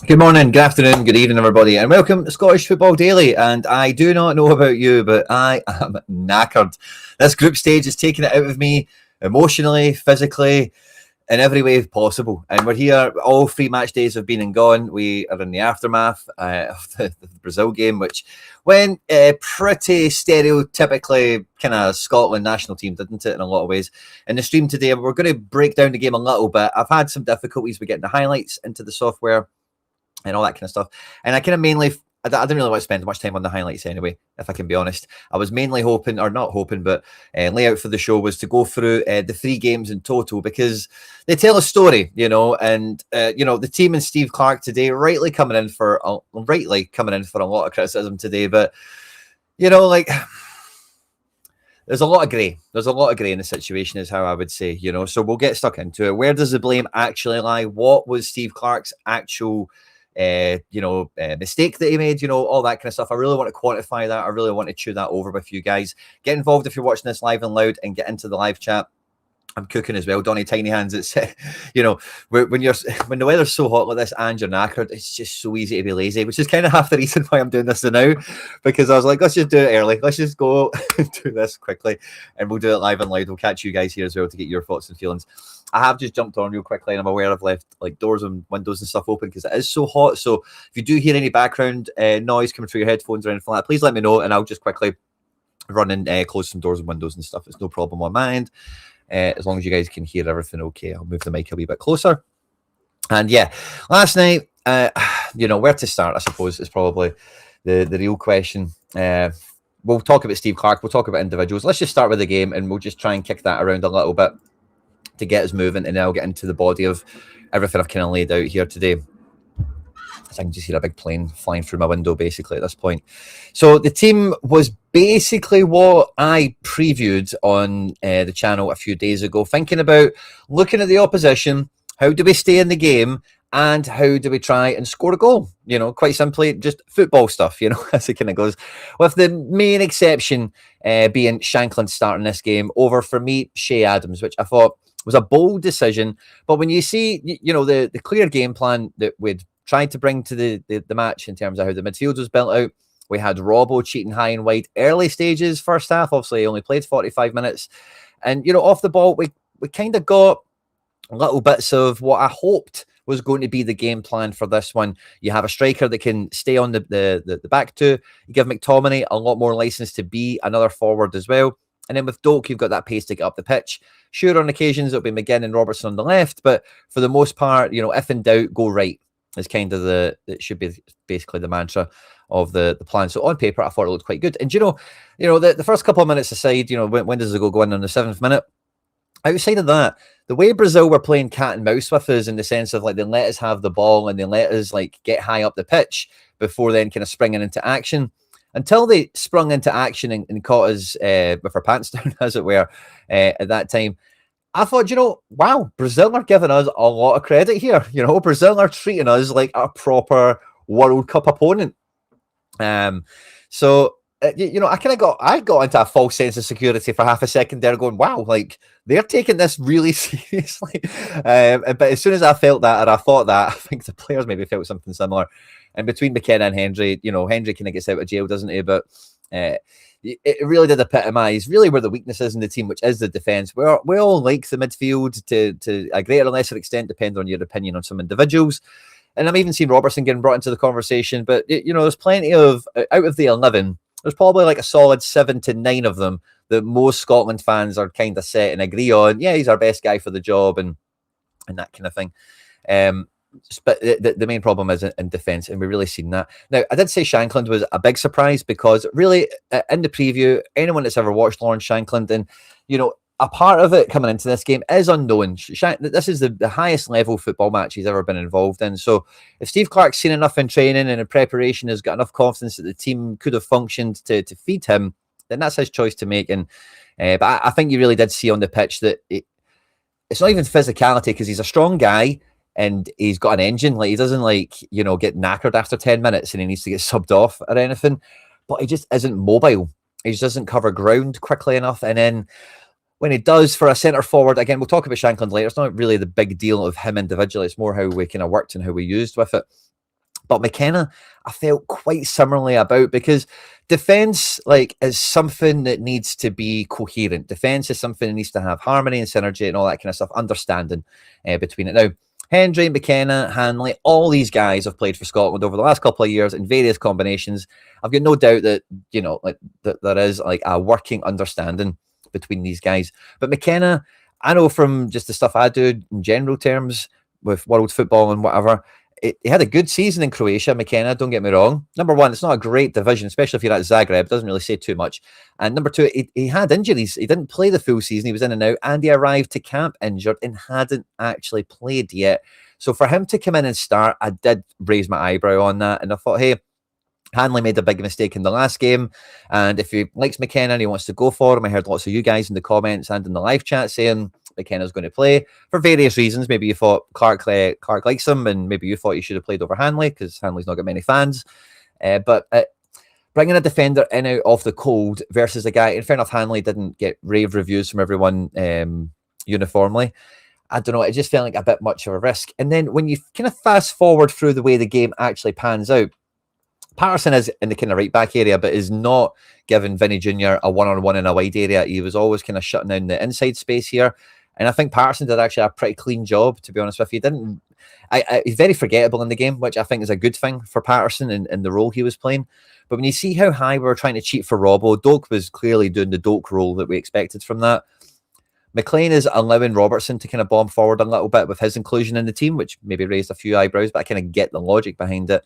Good morning, good afternoon, good evening, everybody, and welcome to Scottish Football Daily. And I do not know about you, but I am knackered. This group stage is taking it out of me emotionally, physically, in every way possible. And we're here. All 3 match days have been and gone. We are in the aftermath of the Brazil game, which went pretty stereotypically kind of Scotland national team, didn't it, in a lot of ways. In the stream today, we're going to break down the game a little bit. I've had some difficulties with getting the highlights into the software and all that kind of stuff. And I kind of mainly, I didn't really want to spend much time on the highlights anyway, if I can be honest. I was mainly hoping, or not hoping, but layout for the show was to go through the 3 games in total, because they tell a story, and, the team and Steve Clarke today rightly coming in for a lot of criticism today. But, there's a lot of grey. There's a lot of grey in the situation is how I would say, so we'll get stuck into it. Where does the blame actually lie? What was Steve Clarke's actual mistake that he made, all that kind of stuff. I really want to quantify that. I really want to chew that over with you guys. Get involved if you're watching this live and loud, and get into the live chat. I'm cooking as well, Donny Tiny Hands. It's when the weather's so hot like this and you're knackered, it's just so easy to be lazy, which is kind of half the reason why I'm doing this now, because I was like, let's just do it early. Let's just go do this quickly, and we'll do it live and loud. We'll catch you guys here as well to get your thoughts and feelings. I have just jumped on real quickly, and I'm aware I've left like doors and windows and stuff open because it is so hot. So if you do hear any background noise coming through your headphones or anything like that, please let me know, and I'll just quickly run and close some doors and windows and stuff. It's no problem on my end. As long as you guys can hear everything okay. I'll move the mic a wee bit closer. And yeah, last night, where to start, I suppose, is probably the real question. We'll talk about Steve Clarke. We'll talk about individuals. Let's just start with the game, and we'll just try and kick that around a little bit to get us moving, and then I'll get into the body of everything I've kind of laid out here today. I can just hear a big plane flying through my window basically at this point. So the team was basically what I previewed on the channel a few days ago, thinking about looking at the opposition, how do we stay in the game, and how do we try and score a goal? Quite simply, just football stuff, as it kind of goes. With the main exception being Shankland starting this game over, for me, Shea Adams, which I thought was a bold decision. But when you see, the clear game plan that we'd tried to bring to the match in terms of how the midfield was built out, we had Robbo cheating high and wide early stages, first half. Obviously, he only played 45 minutes. And, off the ball, we kind of got little bits of what I hoped was going to be the game plan for this one. You have a striker that can stay on the back two. You give McTominay a lot more license to be another forward as well. And then with Doak, you've got that pace to get up the pitch. Sure, on occasions, it'll be McGinn and Robertson on the left. But for the most part, if in doubt, go right. Is kind of it should be basically the mantra of the plan. So on paper, I thought it looked quite good. And the first couple of minutes aside, when does the goal go in on the 7th minute? Outside of that, the way Brazil were playing cat and mouse with us, in the sense of like they let us have the ball and they let us like get high up the pitch before then kind of springing into action. Until they sprung into action and caught us with our pants down, as it were, at that time, I thought, wow, Brazil are giving us a lot of credit here. Brazil are treating us like a proper World Cup opponent. So I got into a false sense of security for half a second there, going, wow, like they're taking this really seriously. But as soon as I felt that, or I thought that, I think the players maybe felt something similar. And between McKenna and Hendry, Hendry kind of gets out of jail, doesn't he? But it really did epitomise really where the weakness is in the team, which is the defence. We all like the midfield to a greater or lesser extent, depending on your opinion on some individuals. And I'm even seeing Robertson getting brought into the conversation. But, there's plenty of, out of the 11, there's probably like a solid 7 to 9 of them that most Scotland fans are kind of set and agree on. Yeah, he's our best guy for the job and that kind of thing. But the main problem is in defence, and we've really seen that. Now, I did say Shankland was a big surprise because really, in the preview, anyone that's ever watched Lawrence Shankland, and, a part of it coming into this game is unknown. This is the highest level football match he's ever been involved in. So if Steve Clarke's seen enough in training and in preparation, has got enough confidence that the team could have functioned to feed him, then that's his choice to make. And but I think you really did see on the pitch that it's not even physicality, because he's a strong guy and he's got an engine. Like, he doesn't, like, you know, get knackered after 10 minutes and he needs to get subbed off or anything, but he just isn't mobile. He just doesn't cover ground quickly enough. And then when he does, for a centre forward, again, we'll talk about Shankland later. It's not really the big deal of him individually. It's more how we kind of worked and how we used with it. But McKenna, I felt quite similarly about, because defence, like, is something that needs to be coherent. Defence is something that needs to have harmony and synergy and all that kind of stuff, understanding between it. Now, Hendry, McKenna, Hanley, all these guys have played for Scotland over the last couple of years in various combinations. I've got no doubt that, you know, like, that there is like a working understanding between these guys. But McKenna, I know from just the stuff I do in general terms with world football and whatever, he had a good season in Croatia, McKenna, don't get me wrong. Number one, it's not a great division, especially if you're at Zagreb. It doesn't really say too much. And number two, he had injuries. He didn't play the full season. He was in and out, and he arrived to camp injured and hadn't actually played yet. So for him to come in and start, I did raise my eyebrow on that. And I thought, hey, Hanley made a big mistake in the last game, and if he likes McKenna and he wants to go for him, I heard lots of you guys in the comments and in the live chat saying McKenna's going to play for various reasons. Maybe you thought Clarke likes him, and maybe you thought he should have played over Hanley because Hanley's not got many fans. But bringing a defender in out of the cold versus a guy, in fair enough, Hanley didn't get rave reviews from everyone uniformly. I don't know, it just felt like a bit much of a risk. And then when you kind of fast forward through the way the game actually pans out, Patterson is in the kind of right back area, but is not giving Vinny Jr. a one-on-one in a wide area. He was always kind of shutting down the inside space here. And I think Patterson did actually a pretty clean job, to be honest with you. He's very forgettable in the game, which I think is a good thing for Patterson in the role he was playing. But when you see how high we were trying to cheat for Robbo, Doak was clearly doing the Doak role that we expected from that. McLean is allowing Robertson to kind of bomb forward a little bit with his inclusion in the team, which maybe raised a few eyebrows, but I kind of get the logic behind it.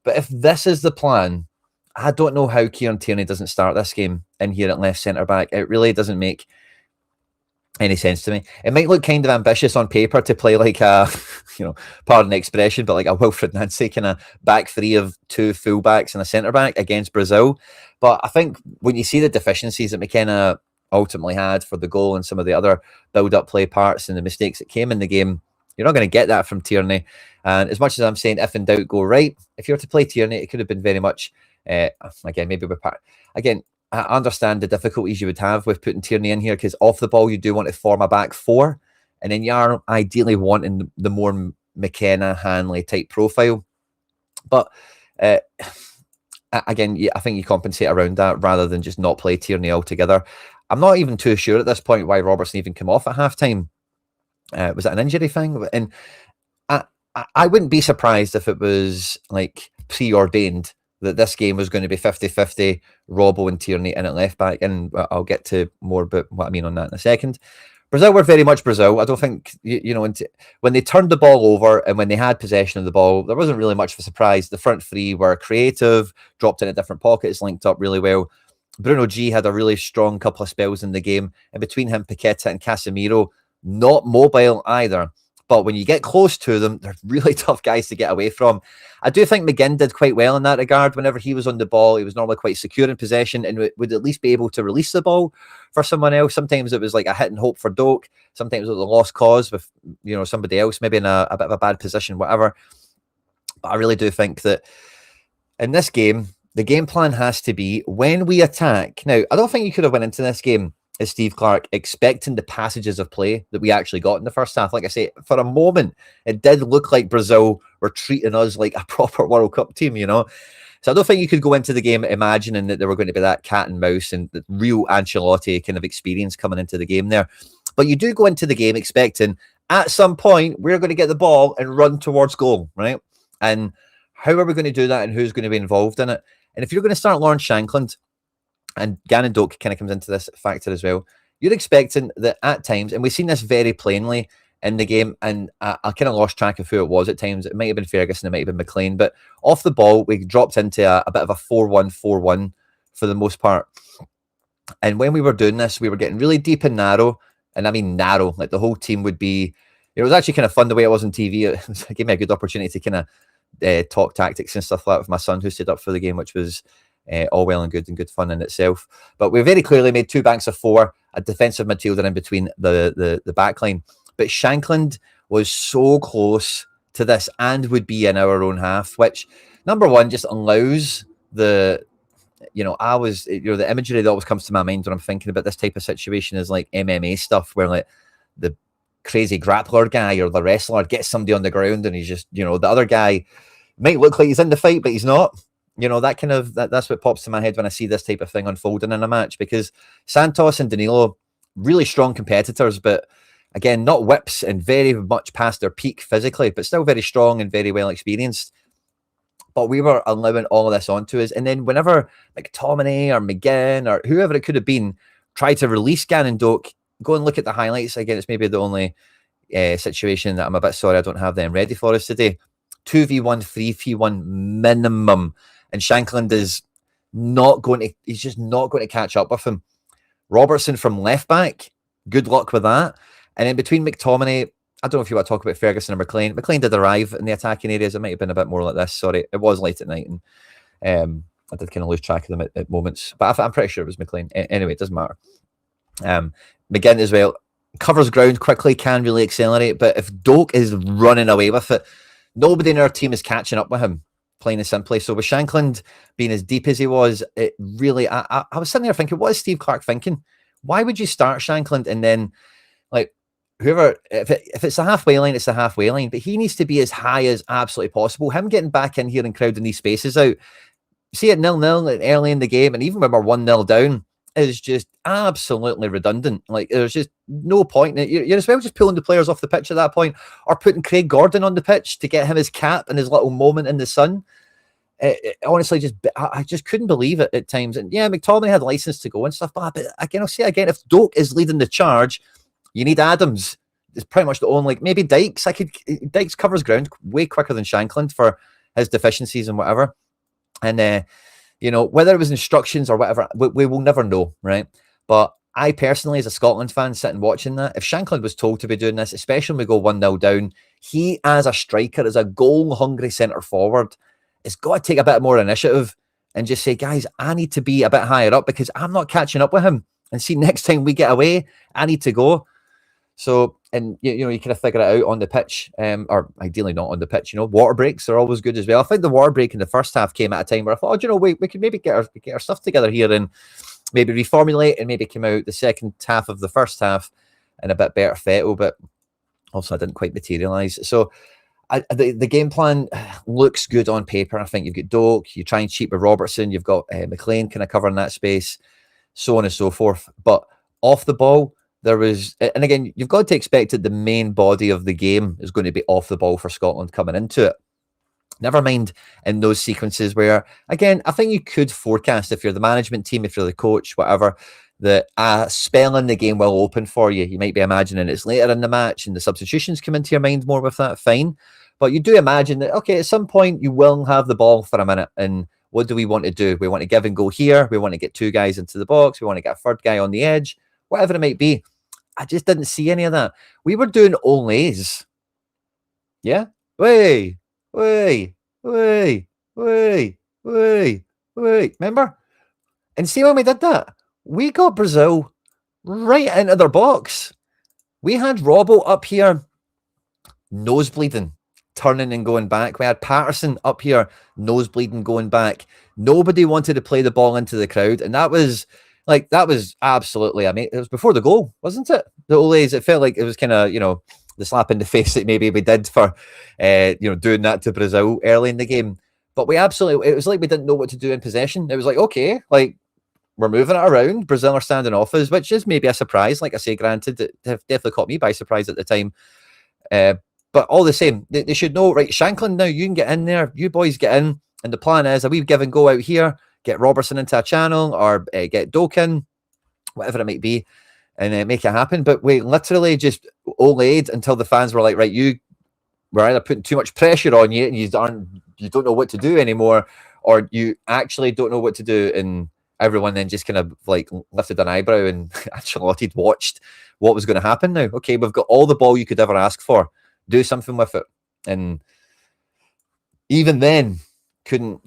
But if this is the plan, I don't know how Kieran Tierney doesn't start this game in here at left centre-back. It really doesn't make any sense to me. It might look kind of ambitious on paper to play like a, pardon the expression, but like a Wilfred Nancy kind of back three of two full-backs and a centre-back against Brazil. But I think when you see the deficiencies that McKenna ultimately had for the goal and some of the other build-up play parts and the mistakes that came in the game, you're not going to get that from Tierney. And as much as I'm saying, if in doubt, go right. If you were to play Tierney, it could have been very much, again, maybe we're part. Again, I understand the difficulties you would have with putting Tierney in here, because off the ball, you do want to form a back four. And then you are ideally wanting the more McKenna, Hanley type profile. But again, I think you compensate around that rather than just not play Tierney altogether. I'm not even too sure at this point why Robertson even came off at halftime. Was that an injury thing? And I wouldn't be surprised if it was like preordained that this game was going to be 50-50, Robbo and Tierney in at left back. And I'll get to more about what I mean on that in a second. Brazil were very much Brazil. I don't think, when they turned the ball over and when they had possession of the ball, there wasn't really much of a surprise. The front three were creative, dropped in at different pockets, linked up really well. Bruno G had a really strong couple of spells in the game. And between him, Paqueta and Casemiro, not mobile either. But when you get close to them, they're really tough guys to get away from. I do think McGinn did quite well in that regard. Whenever he was on the ball, he was normally quite secure in possession and would at least be able to release the ball for someone else. Sometimes it was like a hit and hope for Doak. Sometimes it was a lost cause with somebody else, maybe in a bit of a bad position, whatever. But I really do think that in this game, the game plan has to be when we attack. Now, I don't think you could have went into this game as Steve Clarke expecting the passages of play that we actually got in the first half. Like I say, for a moment, it did look like Brazil were treating us like a proper World Cup team, So I don't think you could go into the game imagining that there were going to be that cat and mouse and the real Ancelotti kind of experience coming into the game there. But you do go into the game expecting at some point we're going to get the ball and run towards goal, right? And how are we going to do that and who's going to be involved in it? And if you're going to start Lawrence Shankland, and Gannon Doak kind of comes into this factor as well, you're expecting that at times, and we've seen this very plainly in the game, and I kind of lost track of who it was at times. It might have been Ferguson, it might have been McLean, but off the ball, we dropped into a bit of a 4-1-4-1 for the most part. And when we were doing this, we were getting really deep and narrow, and I mean narrow, like the whole team would be, it was actually kind of fun the way it was on TV. It gave me a good opportunity to kind of talk tactics and stuff like that with my son who stayed up for the game, which was all well and good fun in itself. But we very clearly made two banks of four, a defensive midfielder in between the back line. but Shankland was so close to this and would be in our own half, which number one just allows the the imagery that always comes to my mind when I'm thinking about this type of situation is like MMA stuff where like the crazy grappler guy or the wrestler gets somebody on the ground and he's just, the other guy might look like he's in the fight, but he's not. That kind of that's what pops to my head when I see this type of thing unfolding in a match, because Santos and Danilo, really strong competitors, but again, not whips and very much past their peak physically, but still very strong and very well experienced. But we were allowing all of this onto us. And then whenever McTominay or McGinn or whoever it could have been tried to release Gannon Doak, go and look at the highlights. Again, it's maybe the only situation that I'm a bit sorry I don't have them ready for us today. 2v1, 3v1 minimum. And Shankland is he's just not going to catch up with him. Robertson from left back, good luck with that. And then between McTominay, I don't know if you want to talk about Ferguson or McLean. McLean did arrive in the attacking areas. It might have been a bit more like this. Sorry, it was late at night, and I did kind of lose track of them at moments. But I'm pretty sure it was McLean. Anyway, it doesn't matter. McGinn as well covers ground quickly, can really accelerate. But if Doak is running away with it, nobody in our team is catching up with him, plain and simply. So with Shankland being as deep as he was, it really, I was sitting there thinking, what is Steve Clarke thinking? Why would you start Shankland and then, like, whoever, if it's a halfway line, it's a halfway line, but he needs to be as high as absolutely possible. Him getting back in here and crowding these spaces out, see it 0-0 early in the game, and even when we're 1-0 down, is just absolutely redundant. Like, there's just no point. You're as well just pulling the players off the pitch at that point, or putting Craig Gordon on the pitch to get him his cap and his little moment in the sun. Honestly, I just couldn't believe it at times. And yeah, McTominay had license to go and stuff, but again, I'll say again, if Doak is leading the charge, you need Adams. It's pretty much the only, like maybe Dykes. Dykes covers ground way quicker than Shankland for his deficiencies and whatever. And whether it was instructions or whatever, we will never know, right? But I personally, as a Scotland fan, sitting watching that, if Shankland was told to be doing this, especially when we go 1-0 down, he as a striker, as a goal-hungry centre forward, has got to take a bit more initiative and just say, guys, I need to be a bit higher up because I'm not catching up with him. And see, next time we get away, I need to go. So, and you kind of figure it out on the pitch, or ideally not on the pitch. Water breaks are always good as well. I think the water break in the first half came at a time where I thought, we could maybe get our stuff together here and maybe reformulate and maybe come out the second half of the first half in a bit better fettle, but also I didn't quite materialise. So the game plan looks good on paper. I think you've got Doak, you try and cheat with Robertson, you've got McLean kind of covering that space, so on and so forth. But off the ball, there was, and again, you've got to expect that the main body of the game is going to be off the ball for Scotland coming into it. Never mind in those sequences where, again, I think you could forecast if you're the management team, if you're the coach, whatever, that a spell in the game will open for you. You might be imagining it's later in the match and the substitutions come into your mind more with that, fine. But you do imagine that, okay, at some point you will have the ball for a minute. And what do we want to do? We want to give and go here. We want to get two guys into the box. We want to get a third guy on the edge, whatever it might be. I just didn't see any of that. We were doing olays. Yeah? Way. Remember? And see when we did that? We got Brazil right into their box. We had Robbo up here, nosebleeding, turning and going back. We had Patterson up here, nosebleeding, going back. Nobody wanted to play the ball into the crowd. And that was absolutely, it was before the goal, wasn't it? The olays, it felt like it was kind of, the slap in the face that maybe we did for, doing that to Brazil early in the game. But it was like we didn't know what to do in possession. It was like, okay, like we're moving it around. Brazil are standing off us, which is maybe a surprise. Like I say, granted, it definitely caught me by surprise at the time. But all the same, they should know, right, Shankland, now you can get in there. You boys get in. And the plan is a wee give and go out here, get Robertson into a channel or get Doak in, whatever it might be, and make it happen. But we literally just olayed until the fans were like, right, we're either putting too much pressure on you and you don't know what to do anymore, or you actually don't know what to do. And everyone then just kind of like lifted an eyebrow and Ancelotti watched what was going to happen now. Okay, we've got all the ball you could ever ask for. Do something with it. And even then, couldn't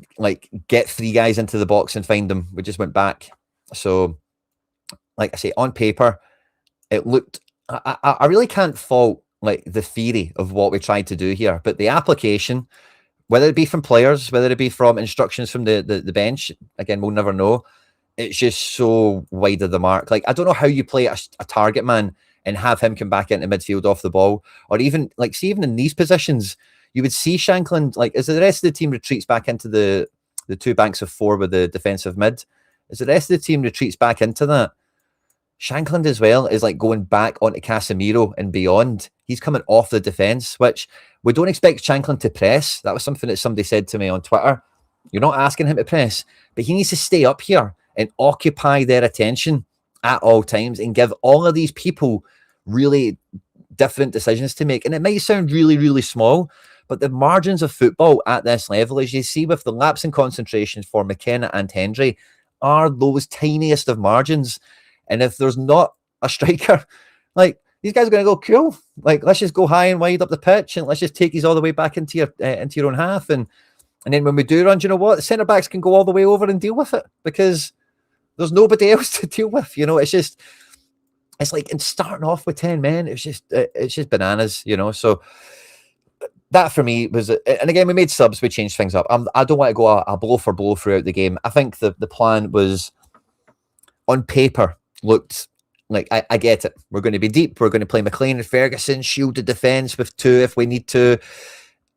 get three guys into the box and find them. We just went back. So, like I say, on paper, it looked I really can't fault like the theory of what we tried to do here, but the application, whether it be from players, whether it be from instructions from the bench, again, we'll never know. It's just so wide of the mark. Like, I don't know how you play a target man and have him come back into midfield off the ball, or even like, see, even in these positions, you would see Shankland, like, as the rest of the team retreats back into the two banks of four with the defensive mid, as the rest of the team retreats back into that, Shankland as well is like going back onto Casemiro and beyond. He's coming off the defence, which we don't expect Shankland to press. That was something that somebody said to me on Twitter. You're not asking him to press, but he needs to stay up here and occupy their attention at all times and give all of these people really different decisions to make. And it might sound really, really small, but the margins of football at this level, as you see with the lapse in concentration for McKenna and Hendry, are those tiniest of margins. And if there's not a striker, like, these guys are going to go, cool, like, let's just go high and wide up the pitch and let's just take these all the way back into your own half. And then when we do run, do you know what? The centre backs can go all the way over and deal with it because there's nobody else to deal with. You know, it's like, and starting off with 10 men, it's just bananas, you know. So that for me was, and again, we made subs, we changed things up. I don't want to go a blow for blow throughout the game. I think the plan was, on paper, looked like, I get it. We're going to be deep. We're going to play McLean and Ferguson, shielded defence with two if we need to.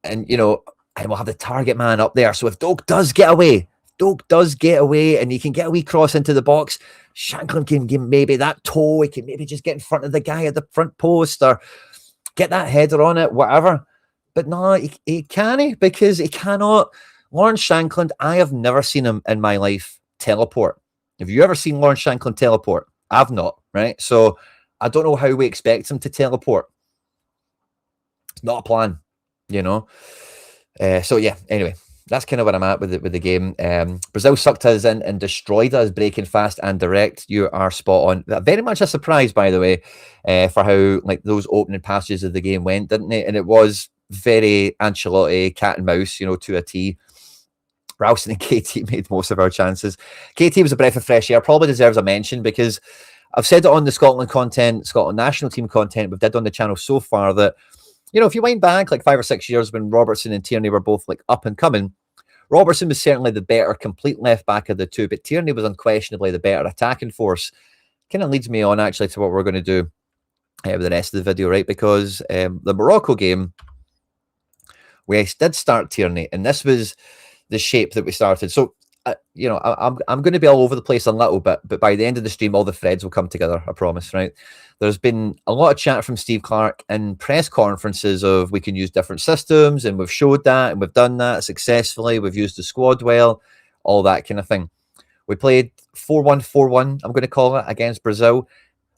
And, you know, and we'll have the target man up there. So if Doak does get away, and he can get a wee cross into the box, Shankland can give maybe that toe. He can maybe just get in front of the guy at the front post or get that header on it, whatever. But no, he can't, because he cannot. Lawrence Shankland, I have never seen him in my life teleport. Have you ever seen Lawrence Shankland teleport? I've not, right? So I don't know how we expect him to teleport. It's not a plan, you know? So yeah, anyway, that's kind of where I'm at with the game. Brazil sucked us in and destroyed us, breaking fast and direct. You are spot on. Very much a surprise, by the way, for how like those opening passages of the game went, didn't it? And it was very Ancelotti, cat and mouse, you know, to a T. Ralston and KT made most of our chances. KT was a breath of fresh air, probably deserves a mention, because I've said it on the Scotland national team content we've did on the channel so far that, you know, if you wind back like 5 or 6 years when Robertson and Tierney were both like up and coming, Robertson was certainly the better complete left back of the two, but Tierney was unquestionably the better attacking force. Kind of leads me on actually to what we're going to do with the rest of the video, right? Because the Morocco game, we did start Tierney, and this was the shape that we started. So, you know, I'm going to be all over the place a little bit, but by the end of the stream, all the threads will come together, I promise, right? There's been a lot of chat from Steve Clarke in press conferences of we can use different systems, and we've showed that, and we've done that successfully. We've used the squad well, all that kind of thing. We played 4-1-4-1, I'm going to call it, against Brazil.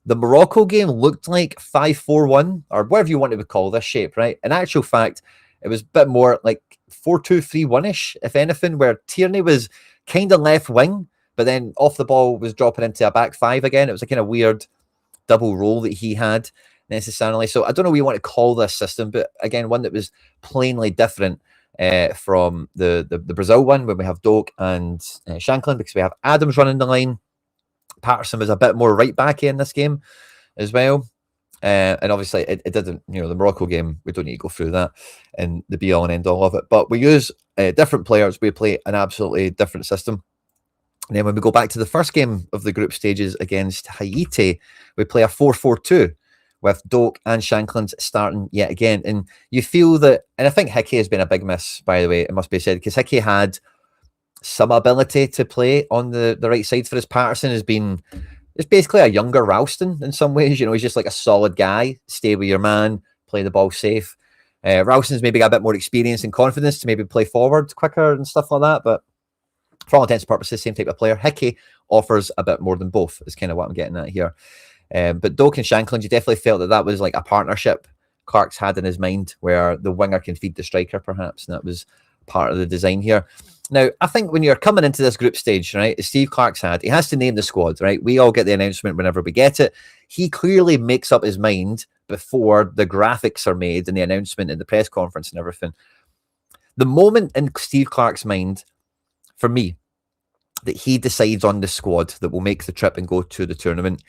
The Morocco game looked like 5-4-1, or whatever you want to call this shape, right? In actual fact, it was a bit more like 4-2-3-1-ish, if anything, where Tierney was kind of left wing, but then off the ball was dropping into a back five again. It was a kind of weird double role that he had necessarily. So I don't know what you want to call this system, but again, one that was plainly different from the Brazil one, when we have Doak and Shankland, because we have Adams running the line. Patterson was a bit more right back in this game as well. And obviously it didn't, you know, the Morocco game, we don't need to go through that and the be all and end all of it. But we use different players. We play an absolutely different system. And then when we go back to the first game of the group stages against Haiti, we play a 4-4-2 with Doak and Shankland starting yet again. And you feel that, and I think Hickey has been a big miss, by the way, it must be said, because Hickey had some ability to play on the right side for his. Patterson has been, it's basically a younger Ralston in some ways. You know, he's just like a solid guy. Stay with your man, play the ball safe. Ralston's maybe got a bit more experience and confidence to maybe play forward quicker and stuff like that. But for all intents and purposes, same type of player. Hickey offers a bit more than both, is kind of what I'm getting at here. But Doak and Shankland, you definitely felt that was like a partnership Clark's had in his mind, where the winger can feed the striker, perhaps. And that was part of the design here. Now, I think when you're coming into this group stage, right, Steve Clarke's had, he has to name the squad, right? We all get the announcement whenever we get it. He clearly makes up his mind before the graphics are made and the announcement and the press conference and everything. The moment in Steve Clarke's mind, for me, that he decides on the squad that will make the trip and go to the tournament,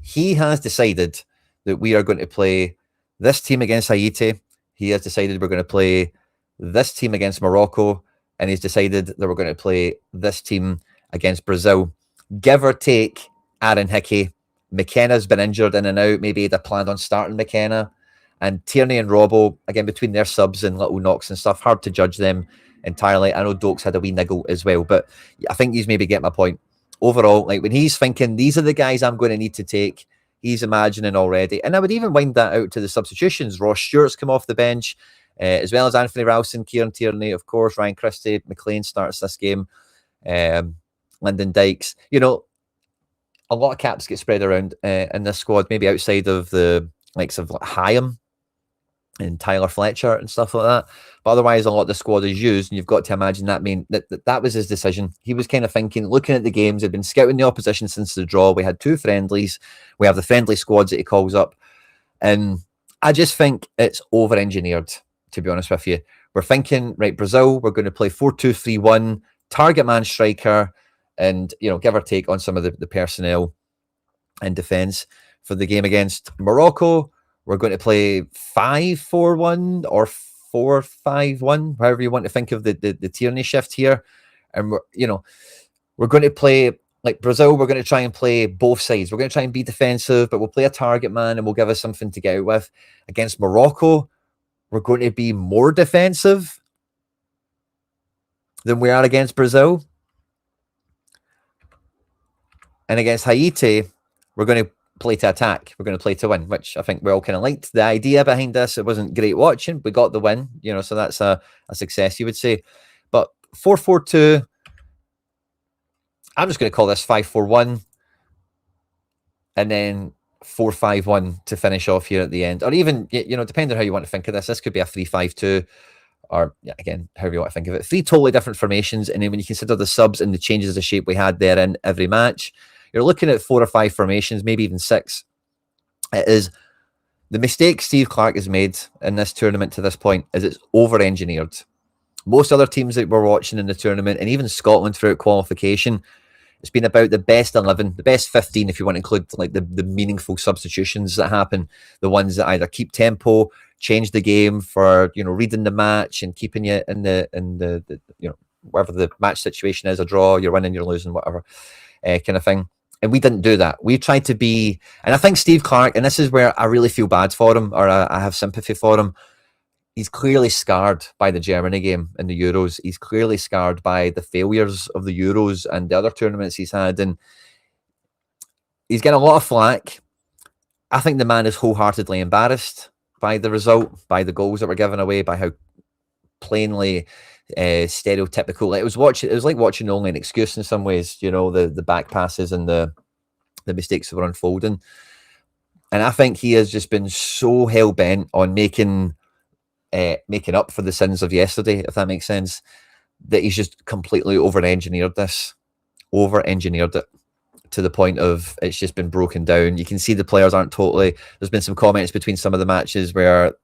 he has decided that we are going to play this team against Haiti. He has decided we're going to play this team against Morocco, and he's decided that we're going to play this team against Brazil. Give or take Aaron Hickey. McKenna's been injured in and out. Maybe they'd planned on starting McKenna. And Tierney and Robbo, again, between their subs and little knocks and stuff, hard to judge them entirely. I know Dokes had a wee niggle as well, but I think he's maybe get my point. Overall, like when he's thinking, these are the guys I'm going to need to take, he's imagining already. And I would even wind that out to the substitutions. Ross Stewart's come off the bench, as well as Anthony Ralston, Kieran Tierney, of course, Ryan Christie, McLean starts this game, Lyndon Dykes. You know, a lot of caps get spread around in this squad, maybe outside of the likes of like Hyam and Tyler Fletcher and stuff like that. But otherwise, a lot of the squad is used, and you've got to imagine that was his decision. He was kind of thinking, looking at the games, he'd been scouting the opposition since the draw. We had 2 friendlies. We have the friendly squads that he calls up. And I just think it's over-engineered, to be honest with you. We're thinking, right, Brazil, we're going to play 4-2-3-1, target man striker, and, you know, give or take on some of the personnel in defence. For the game against Morocco, we're going to play 5-4-1 or 4-5-1, however you want to think of the Tierney shift here. And we're going to play like Brazil. We're going to try and play both sides. We're going to try and be defensive, but we'll play a target man and we'll give us something to get out with. Against Morocco, we're going to be more defensive than we are against Brazil. And against Haiti, we're going to play to attack. We're going to play to win, which I think we all kind of liked the idea behind this. It wasn't great watching. We got the win, so that's a success, you would say. But 4-4-2, I'm just going to call this 5-4-1, and then 4-5-1 to finish off here at the end. Or even, depending on how you want to think of this could be a 3-5-2, or again, however you want to think of it. 3 totally different formations, and then when you consider the subs and the changes of shape we had there in every match, you're looking at 4 or 5 formations, maybe even 6. It is the mistake Steve Clarke has made in this tournament to this point is it's over-engineered. Most other teams that we're watching in the tournament, and even Scotland throughout qualification, it's been about the best 11, the best 15, if you want to include like the meaningful substitutions that happen, the ones that either keep tempo, change the game for reading the match and keeping you in the whatever the match situation is, a draw, you're winning, you're losing, whatever kind of thing. And we didn't do that. We tried to be, and I think Steve Clarke, and this is where I really feel bad for him, or I have sympathy for him. He's clearly scarred by the Germany game in the Euros. He's clearly scarred by the failures of the Euros and the other tournaments he's had. And he's getting a lot of flack. I think the man is wholeheartedly embarrassed by the result, by the goals that were given away, by how plainly stereotypical it was. It was like watching only an excuse in some ways, the back passes and the mistakes that were unfolding. And I think he has just been so hell-bent on making up for the sins of yesterday, if that makes sense, that he's just completely over-engineered it to the point of it's just been broken down. You can see the players aren't totally, there's been some comments between some of the matches where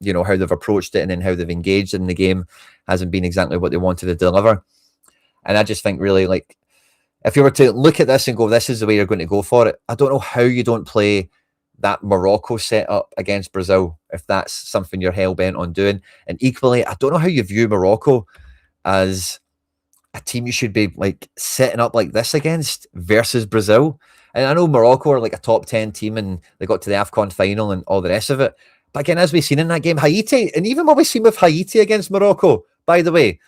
how they've approached it and then how they've engaged in the game hasn't been exactly what they wanted to deliver. And I just think really, like, if you were to look at this and go, this is the way you're going to go for it, I don't know how you don't play that Morocco setup against Brazil if that's something you're hell-bent on doing. And equally, I don't know how you view Morocco as a team you should be like setting up like this against versus Brazil. And I know Morocco are like a top 10 team and they got to the AFCON final and all the rest of it. But again, as we've seen in that game, Haiti, and even what we've seen with Haiti against Morocco, by the way,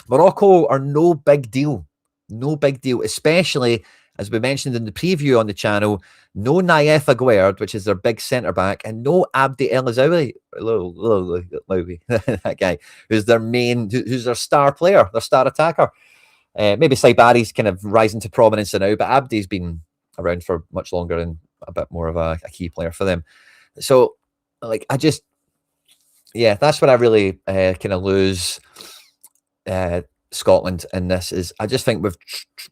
Morocco are no big deal. No big deal, especially, as we mentioned in the preview on the channel, no Naif Aguerd, which is their big centre-back, and no Abdi El Azawi, that guy, who's their star player, their star attacker. Maybe Saibari's kind of rising to prominence now, but Abdi's been around for much longer and a bit more of a key player for them. So, like, that's what I really kind of lose Scotland in this is I just think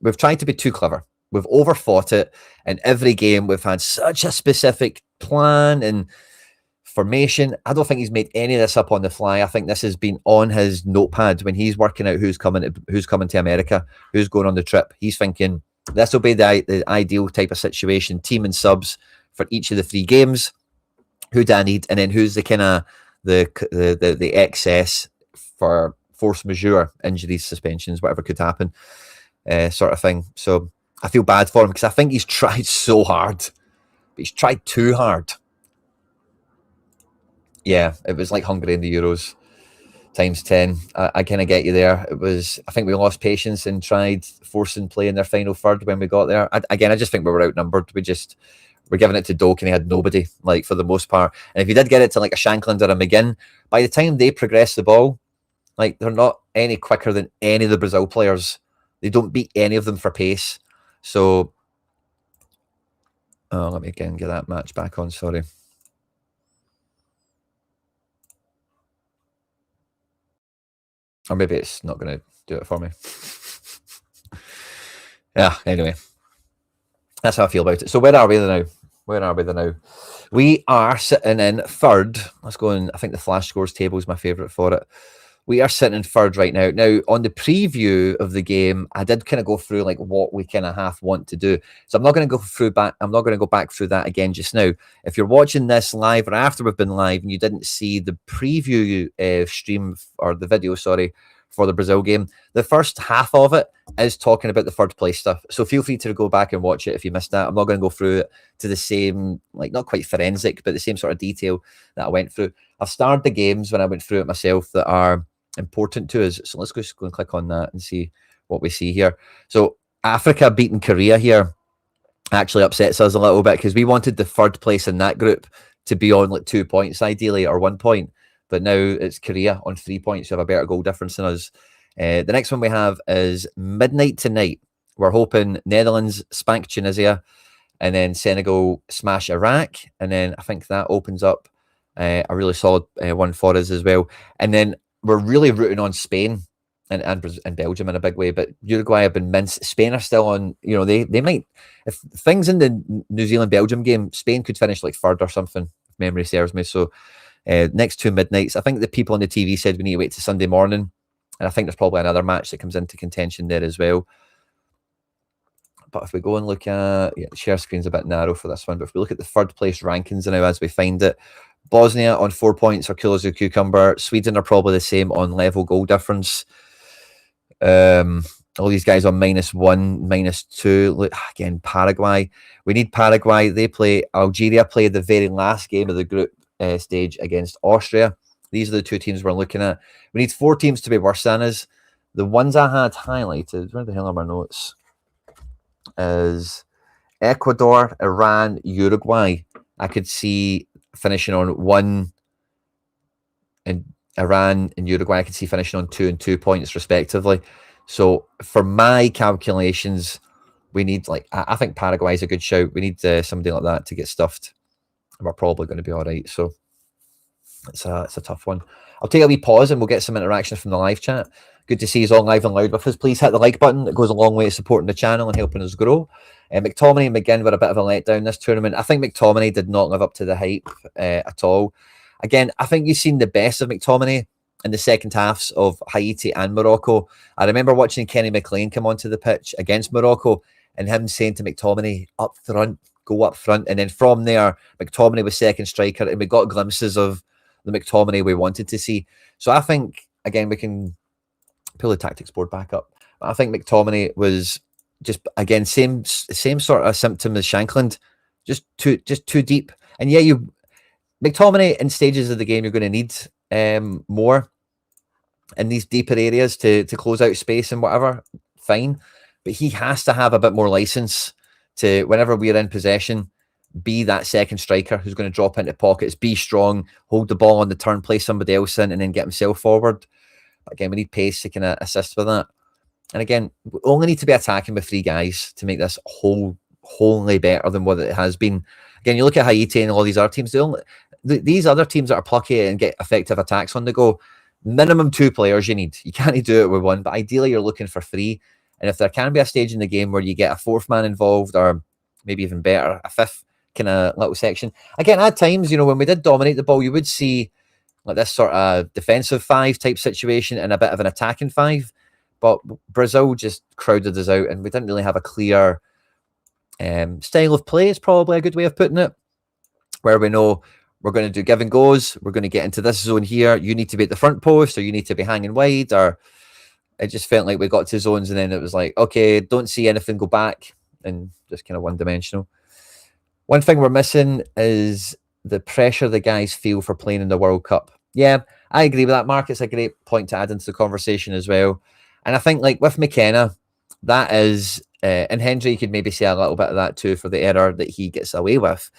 we've tried to be too clever. We've overthought it. In every game, we've had such a specific plan and formation. I don't think he's made any of this up on the fly. I think this has been on his notepad when he's working out who's coming to America, who's going on the trip. He's thinking this will be the ideal type of situation, team and subs for each of the 3 games. Who do I need? And then who's the kind of the excess for force majeure, injuries, suspensions, whatever could happen, sort of thing. So I feel bad for him because I think he's tried so hard, but he's tried too hard. Yeah, it was like Hungary in the Euros times 10. I kind of get you there. It was, I think we lost patience and tried forcing play in their final third when we got there. I just think we were outnumbered. We're giving it to Doak and he had nobody, like, for the most part. And if you did get it to like a Shankland or a McGinn, by the time they progress the ball, like, they're not any quicker than any of the Brazil players. They don't beat any of them for pace. So, let me again get that match back on, sorry. Or maybe it's not going to do it for me. Yeah, anyway. That's how I feel about it. So where are we now? We are sitting in third. Let's go in. I think the flash scores table is my favourite for it. We are sitting in third right now. Now, on the preview of the game, I did kind of go through like what we kind of half want to do. So I'm not going to go back through that again just now. If you're watching this live or after we've been live and you didn't see the preview stream or the video, sorry, for the Brazil game, the first half of it is talking about the third place stuff. So feel free to go back and watch it if you missed that. I'm not going to go through it to the same, like, not quite forensic, but the same sort of detail that I went through. I've starred the games when I went through it myself that are important to us. So let's just go and click on that and see what we see here. So Africa beating Korea here actually upsets us a little bit because we wanted the third place in that group to be on like 2 points ideally, or 1 point. But now it's Korea on 3 points who have a better goal difference than us. The next one we have is midnight tonight. We're hoping Netherlands spank Tunisia and then Senegal smash Iraq. And then I think that opens up a really solid one for us as well. And then we're really rooting on Spain and Belgium in a big way, but Uruguay have been minced. Spain are still on, they might, if things in the New Zealand-Belgium game, Spain could finish like third or something, if memory serves me. So next 2 midnights, I think the people on the TV said we need to wait to Sunday morning, and I think there's probably another match that comes into contention there as well. But if we go and look at, the share screen's a bit narrow for this one, but if we look at the third place rankings now as we find it, Bosnia on 4 points are cool as a cucumber. Sweden are probably the same on level goal difference. All these guys on -1, -2. Look, again, Paraguay. We need Paraguay. Algeria played the very last game of the group stage against Austria. These are the 2 teams we're looking at. We need 4 teams to be worse than us. The ones I had highlighted, where the hell are my notes? Is Ecuador, Iran, Uruguay. I could see finishing on 1, and Iran and Uruguay I could see finishing on 2 and 2 points respectively. So for my calculations, we need, like, I think Paraguay is a good shout. We need somebody like that to get stuffed. We're probably going to be all right. So it's a tough one. I'll take a wee pause and we'll get some interaction from the live chat. Good to see you all live and loud with us. Please hit the like button. It goes a long way to supporting the channel and helping us grow. McTominay and McGinn were a bit of a letdown this tournament. I think McTominay did not live up to the hype at all. Again, I think you've seen the best of McTominay in the second halves of Haiti and Morocco. I remember watching Kenny McLean come onto the pitch against Morocco and him saying to McTominay, up front, go up front. And then from there, McTominay was second striker and we got glimpses of the McTominay we wanted to see. So I think, again, we can pull the tactics board back up. But I think McTominay was just, again, same sort of symptom as Shankland, just too deep. And yeah, McTominay in stages of the game, you're going to need more in these deeper areas to close out space and whatever. Fine, but he has to have a bit more license to, whenever we're in possession, be that second striker who's going to drop into pockets, be strong, hold the ball on the turn, play somebody else in, and then get himself forward. But again, we need pace to kind of assist with that. And again, we only need to be attacking with 3 guys to make this wholly better than what it has been. Again, you look at Haiti and all these other teams, these other teams that are plucky and get effective attacks on the go, minimum 2 players you need. You can't do it with 1, but ideally you're looking for 3. And if there can be a stage in the game where you get a 4th man involved, or maybe even better, a 5th kind of little section. Again, at times, when we did dominate the ball, you would see like this sort of defensive 5 type situation and a bit of an attacking 5. But Brazil just crowded us out and we didn't really have a clear style of play, is probably a good way of putting it. where we know we're going to do give and goes. We're going to get into this zone here. You need to be at the front post, or you need to be hanging wide, or it just felt like we got to zones and then it was like, okay, don't see anything go back, and just kind of one-dimensional. One thing we're missing is the pressure the guys feel for playing in the World Cup. Yeah, I agree with that, Mark. It's a great point to add into the conversation as well. And I think, like, with McKenna, that is, and Hendry could maybe say a little bit of that too for the error that he gets away with.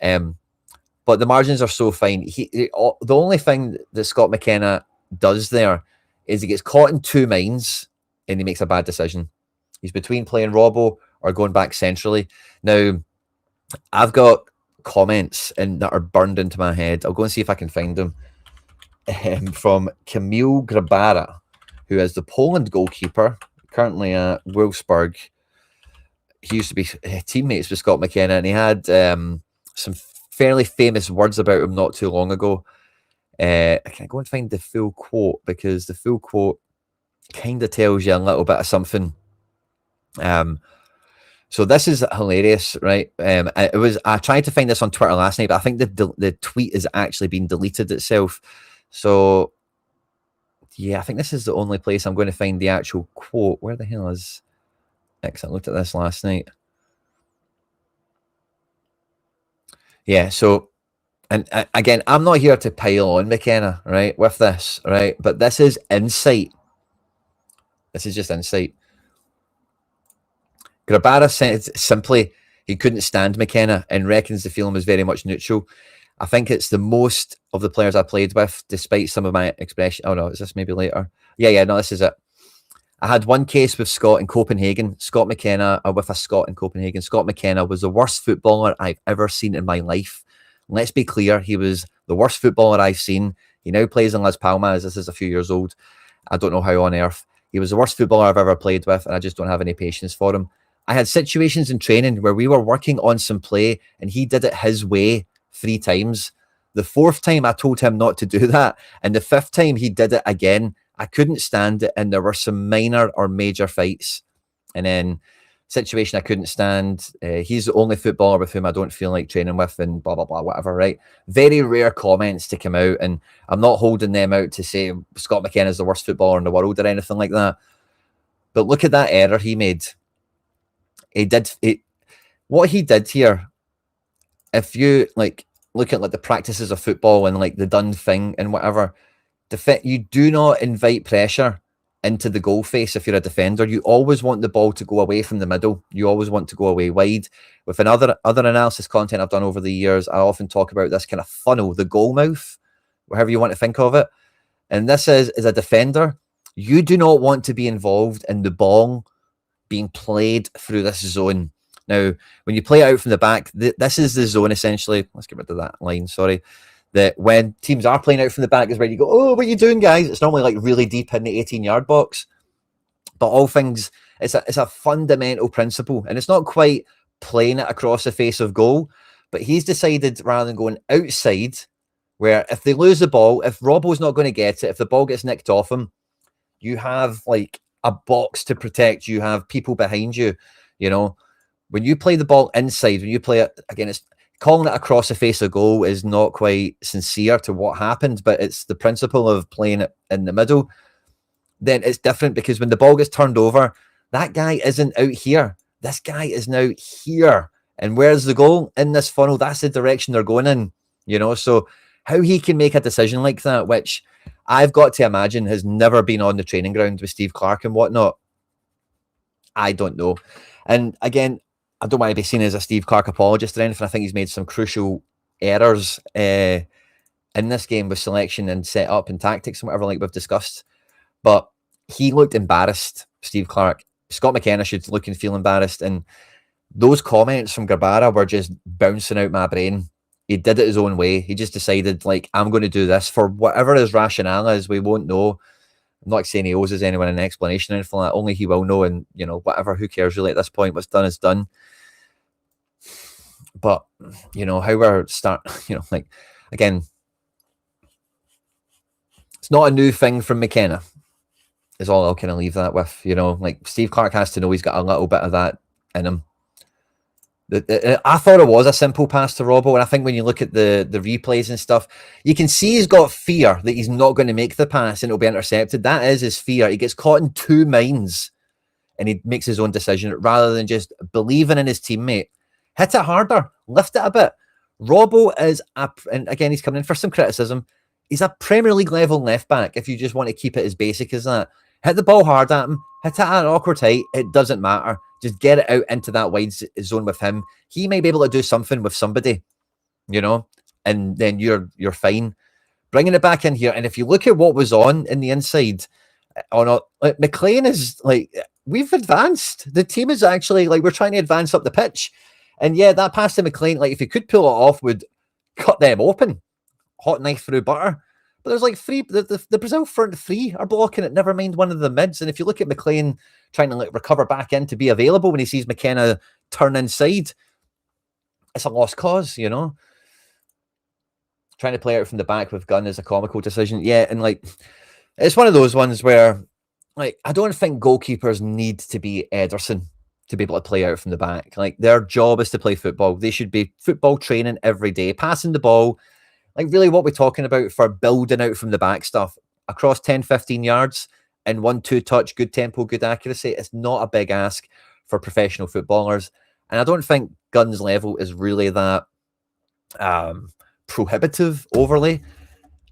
But the margins are so fine. The only thing that Scott McKenna does there is he gets caught in two minds and he makes a bad decision. He's between playing Robbo or going back centrally. Now, I've got comments that are burned into my head. I'll go and see if I can find them. From Kamil Grabara, who is the Poland goalkeeper, currently at Wolfsburg. He used to be teammates with Scott McKenna, and he had some fairly famous words about him not too long ago. I can go and find the full quote, because the full quote kind of tells you a little bit of something. So this is hilarious, right? I tried to find this on Twitter last night, but I think the tweet has actually been deleted itself. So yeah, I think this is the only place I'm going to find the actual quote. Where the hell is X? I looked at this last night. Yeah, so, and again, I'm not here to pile on McKenna, right, with this, right? But this is insight. This is just insight. Grabara said simply he couldn't stand McKenna and reckons the feeling was very much neutral. I think it's the most of the players I played with, despite some of my expression. Oh no, is this maybe later? Yeah, no, this is it. I had one case with Scott in Copenhagen. With a Scott in Copenhagen. Scott McKenna was the worst footballer I've ever seen in my life. Let's be clear, he was the worst footballer I've seen. He now plays in Las Palmas. This is a few years old. I don't know how on earth. He was the worst footballer I've ever played with, and I just don't have any patience for him. I had situations in training where we were working on some play, and he did it his way 3 times. The 4th time I told him not to do that, and the 5th time he did it again. I couldn't stand it, and there were some minor or major fights. And then situation I couldn't stand. He's the only footballer with whom I don't feel like training with, and blah, blah, blah, whatever, right? Very rare comments to come out, and I'm not holding them out to say Scott McKenna is the worst footballer in the world or anything like that. But look at that error he made. What he did here, if you like look at like the practices of football and like the done thing and whatever, you do not invite pressure into the goal face if you're a defender. You always want the ball to go away from the middle. You always want to go away wide. With other analysis content I've done over the years, I often talk about this kind of funnel, the goal mouth, whatever you want to think of it. And this is, as a defender, you do not want to be involved in the ball being played through this zone. Now, when you play it out from the back, this is the zone essentially. Let's get rid of that line, sorry. That when teams are playing out from the back is where you go, oh, what are you doing, guys? It's normally like really deep in the 18-yard box. But all things, it's a fundamental principle. And it's not quite playing it across the face of goal, but he's decided rather than going outside, where if they lose the ball, if Robbo's not going to get it, if the ball gets nicked off him, you have like a box to protect. You have people behind you, you know. When you play the ball inside, when you play it, again, it's calling it across the face of goal is not quite sincere to what happened, but it's the principle of playing it in the middle. Then it's different, because when the ball gets turned over, that guy isn't out here. This guy is now here. And where's the goal? In this funnel. That's the direction they're going in, you know. So how he can make a decision like that, which I've got to imagine has never been on the training ground with Steve Clarke and whatnot, I don't know. And again, I don't want to be seen as a Steve Clarke apologist or anything. I think he's made some crucial errors in this game with selection and setup and tactics and whatever, like we've discussed. But he looked embarrassed, Steve Clarke. Scott McKenna should look and feel embarrassed. And those comments from Grabara were just bouncing out my brain. He did it his own way. He just decided, like, I'm going to do this for whatever his rationale is. We won't know. I'm not saying he owes anyone an explanation or anything like that. Only he will know. And, you know, whatever, who cares really at this point? What's done is done. But, you know, how we're you know, like, again, it's not a new thing from McKenna, is all I'll kind of leave that with. You know, like, Steve Clarke has to know he's got a little bit of that in him. I thought it was a simple pass to Robbo, and I think when you look at the replays and stuff, you can see he's got fear that he's not going to make the pass and it'll be intercepted. That is his fear. He gets caught in two minds and he makes his own decision rather than just believing in his teammate. Hit it harder, lift it a bit. Robbo is, and again, he's coming in for some criticism. He's a Premier League level left back if you just want to keep it as basic as that. Hit the ball hard at him, hit it at an awkward height, it doesn't matter. Just get it out into that wide zone with him. He may be able to do something with somebody, you know, and then you're fine. Bringing it back in here, and if you look at what was on in the inside, like McLean is like, we've advanced. The team is actually like, we're trying to advance up the pitch. And yeah, that pass to McLean, like if he could pull it off, would cut them open. Hot knife through butter. But there's like three, the Brazil front three are blocking it, never mind one of the mids. And if you look at McLean trying to like recover back in to be available when he sees McKenna turn inside, it's a lost cause, you know? Trying to play out from the back with Gunn is a comical decision. Yeah, and like, it's one of those ones where, like, I don't think goalkeepers need to be Ederson to be able to play out from the back. Like, their job is to play football. They should be football training every day, passing the ball. Like, really what we're talking about for building out from the back stuff across 10, 15 yards and 1-2 touch, good tempo, good accuracy. It's not a big ask for professional footballers. And I don't think Gunn's level is really that prohibitive overly.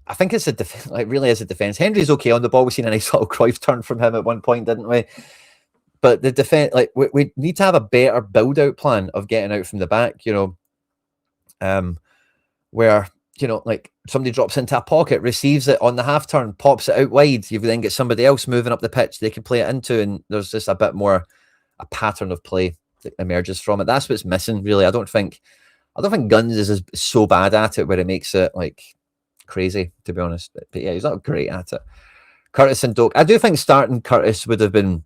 I think it's like really is a defense. Henry's okay on the ball. We've seen a nice little Cruyff turn from him at one point, didn't we? But the defense, like we need to have a better build-out plan of getting out from the back, you know, where, you know, like somebody drops into a pocket, receives it on the half turn, pops it out wide. You then get somebody else moving up the pitch they can play it into, and there's just a bit more a pattern of play that emerges from it. That's what's missing, really. I don't think Guns is so bad at it where it makes it like crazy, to be honest. But yeah, he's not great at it. Curtis and Doak. I do think starting Curtis would have been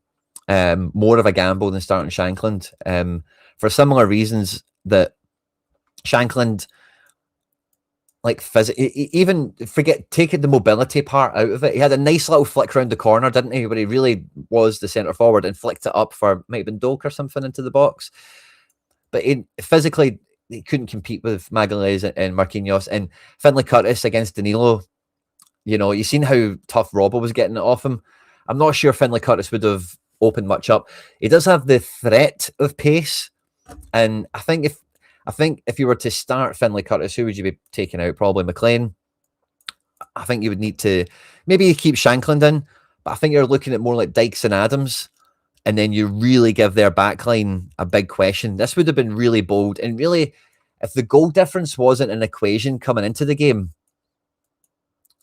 more of a gamble than starting Shankland, for similar reasons that Shankland, like even taking the mobility part out of it. He had a nice little flick around the corner, didn't he? Where he really was the centre forward and flicked it up for might have been Doak or something into the box. But physically, he couldn't compete with Magalhaes and Marquinhos. And Finlay Curtis against Danilo, you know, you seen how tough Robbo was getting it off him. I'm not sure Finlay Curtis would have opened much up. He does have the threat of pace, and I think if you were to start Finlay Curtis, who would you be taking out? Probably McLean. I think you would need to maybe keep Shankland in, but I think you're looking at more like Dykes and Adams, and then you really give their backline a big question. This would have been really bold, and really, if the goal difference wasn't an equation coming into the game,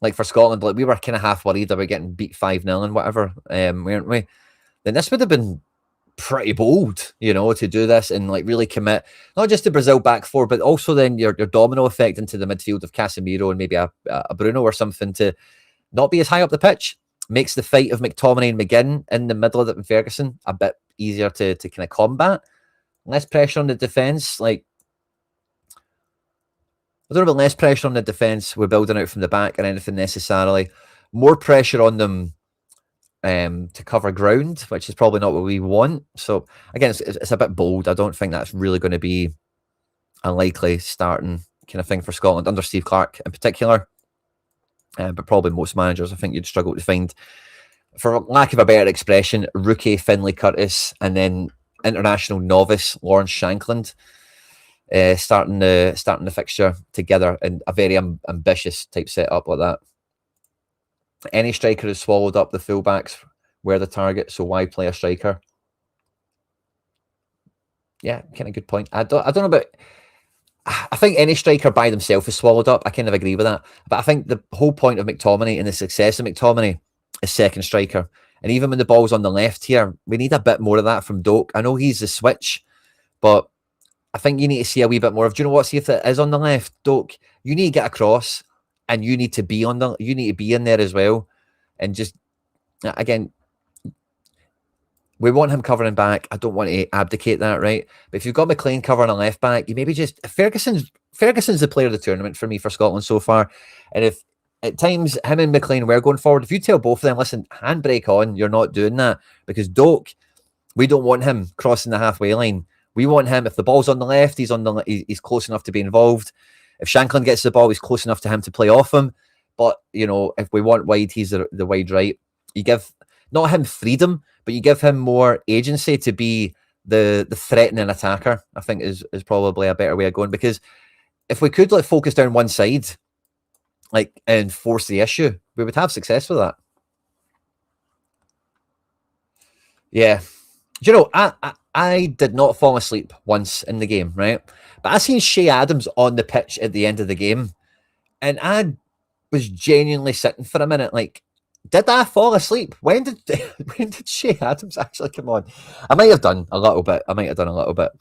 like for Scotland, like we were kind of half worried about getting beat 5-0 and whatever, weren't we? Then this would have been pretty bold, you know, to do this and like really commit not just to Brazil back four, but also then your domino effect into the midfield of Casemiro and maybe a Bruno or something to not be as high up the pitch. Makes the fight of McTominay and McGinn in the middle of it and Ferguson a bit easier to kind of combat. Less pressure on the defence. Like, I don't know about less pressure on the defence. We're building out from the back or anything necessarily. More pressure on them to cover ground, which is probably not what we want. So again, it's a bit bold. I don't think that's really going to be a likely starting kind of thing for Scotland under Steve Clarke in particular. But probably most managers, I think you'd struggle to find, for lack of a better expression, rookie Finlay Curtis and then international novice Lawrence Shankland starting the fixture together in a very ambitious type setup like that. Any striker has swallowed up the fullbacks were the target, so why play a striker? Yeah, kind of good point. I don't know about. I think any striker by themselves is swallowed up. I kind of agree with that. But I think the whole point of McTominay and the success of McTominay is second striker. And even when the ball's on the left here, we need a bit more of that from Doak. I know he's the switch, but I think you need to see a wee bit more of, do you know what? See if it is on the left, Doak, you need to get across and you need to be in there as well. And just, again, we want him covering back. I don't want to abdicate that, right? But if you've got McLean covering a left back, you maybe just Ferguson's the player of the tournament for me for Scotland so far. And if at times him and McLean were going forward, if you tell both of them, listen, handbrake on, you're not doing that, because Doak, we don't want him crossing the halfway line. We want him, if the ball's on the left, he's close enough to be involved. If Shankland gets the ball, he's close enough to him to play off him. But, you know, if we want wide, he's the wide right. You give, not him freedom, but you give him more agency to be the threatening attacker, I think is probably a better way of going. Because if we could like focus down one side, like, and force the issue, we would have success with that. Yeah. Do you know, I did not fall asleep once in the game, right? But I seen Shea Adams on the pitch at the end of the game, and I was genuinely sitting for a minute, like, did I fall asleep? When did when did Shea Adams actually come on? I might have done a little bit.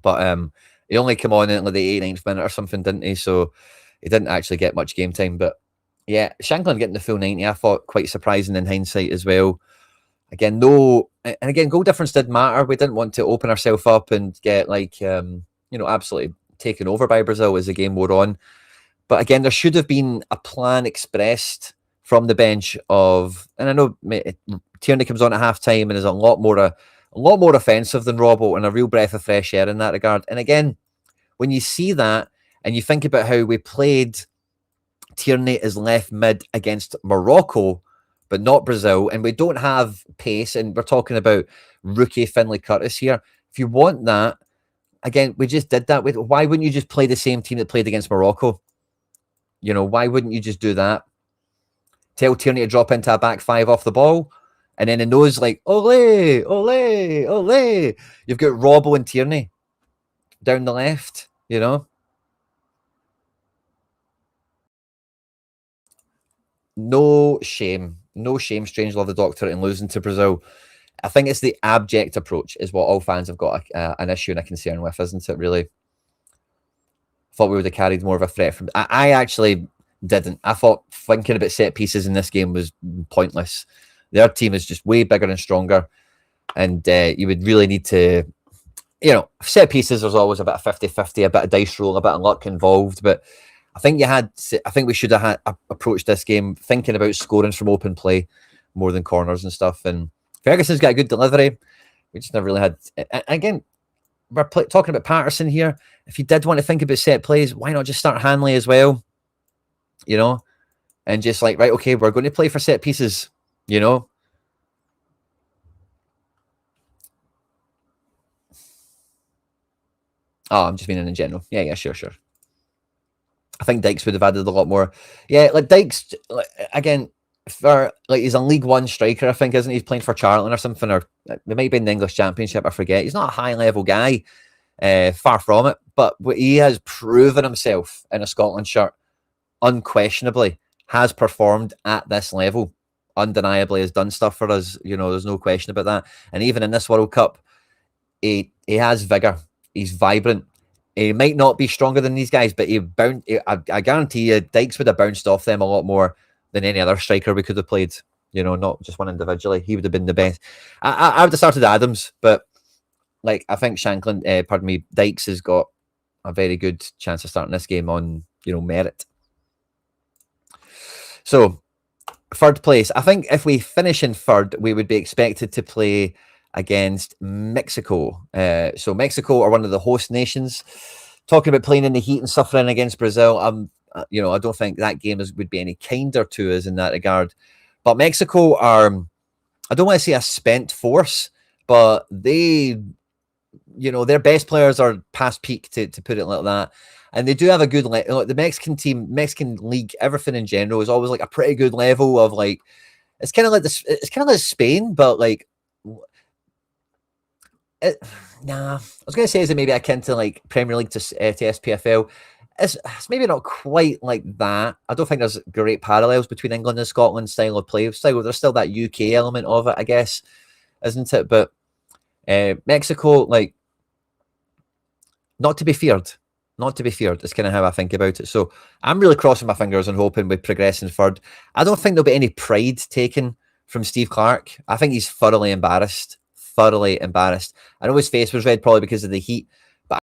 But he only came on in like the 89th minute or something, didn't he? So he didn't actually get much game time. But yeah, Shankland getting the full 90, I thought quite surprising in hindsight as well. Again, goal difference did matter. We didn't want to open ourselves up and get like absolutely taken over by Brazil as the game wore on. But again, there should have been a plan expressed from the bench of, and I know Tierney comes on at half time and is a lot more offensive than Robbo, and a real breath of fresh air in that regard. And again, when you see that and you think about how we played Tierney as left mid against Morocco, but not Brazil, and we don't have pace, and we're talking about rookie Finlay Curtis here. If you want that, again, we just did that. Why wouldn't you just play the same team that played against Morocco? You know, why wouldn't you just do that? Tell Tierney to drop into a back five off the ball, and then it knows like, ole, ole, ole. You've got Robbo and Tierney down the left, you know? No shame, Strangelove the Doctor, in losing to Brazil. I think it's the abject approach is what all fans have got an issue and a concern with, isn't it, really? Thought we would have carried more of a threat from... I actually didn't. I thought thinking about set pieces in this game was pointless. Their team is just way bigger and stronger, and you would really need to... You know, set pieces, there's always a bit of 50-50, a bit of dice roll, a bit of luck involved, but I think we should have approached this game thinking about scoring from open play more than corners and stuff. And Ferguson's got a good delivery. We just never really had... Again, we're talking about Patterson here. If you did want to think about set plays, why not just start Hanley as well? You know? And just like, right, okay, we're going to play for set pieces, you know? Oh, I'm just meaning in general. Yeah, sure. I think Dykes would have added a lot more. Yeah, like Dykes, again, for like he's a League One striker, I think, isn't he? He's playing for Charlton or something, or it might be in the English Championship, I forget. He's not a high-level guy, far from it, but he has proven himself in a Scotland shirt, unquestionably, has performed at this level, undeniably has done stuff for us, you know, there's no question about that. And even in this World Cup, he has vigour, he's vibrant. He might not be stronger than these guys, but I guarantee you, Dykes would have bounced off them a lot more than any other striker we could have played. You know, not just one individually. He would have been the best. I would have started Adams, but like I think Dykes has got a very good chance of starting this game on, you know, merit. So, third place. I think if we finish in third, we would be expected to play against Mexico. So Mexico are one of the host nations. Talking about playing in the heat and suffering against Brazil, I don't think that game would be any kinder to us in that regard. But Mexico are, I don't want to say a spent force, but they, you know, their best players are past peak, to put it like that. And they do have a good the Mexican team, Mexican league, everything in general is always like a pretty good level of like, it's kind of like this, it's kind of like Spain, but like, I was going to say, is it maybe akin to like Premier League to SPFL? It's maybe not quite like that. I don't think there's great parallels between England and Scotland style of play. There's still that UK element of it, I guess, isn't it? But Mexico, like, not to be feared. It's kind of how I think about it. So I'm really crossing my fingers and hoping we progress in third. I don't think there'll be any pride taken from Steve Clarke. I think he's thoroughly embarrassed. I know his face was red probably because of the heat, but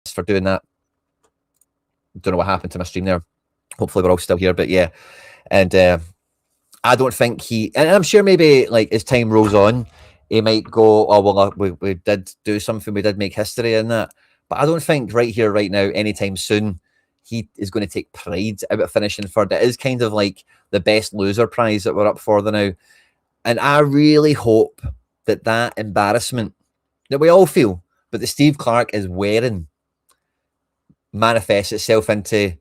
for doing that. Don't know what happened to my stream there. Hopefully we're all still here, but yeah. And I don't think and I'm sure maybe like as time rolls on, he might go, oh, well, we did do something, we did make history in that. But I don't think right here, right now, anytime soon, he is going to take pride out of finishing third. It is kind of like the best loser prize that we're up for the now. And I really hope that embarrassment that we all feel, but that Steve Clarke is wearing, manifests itself into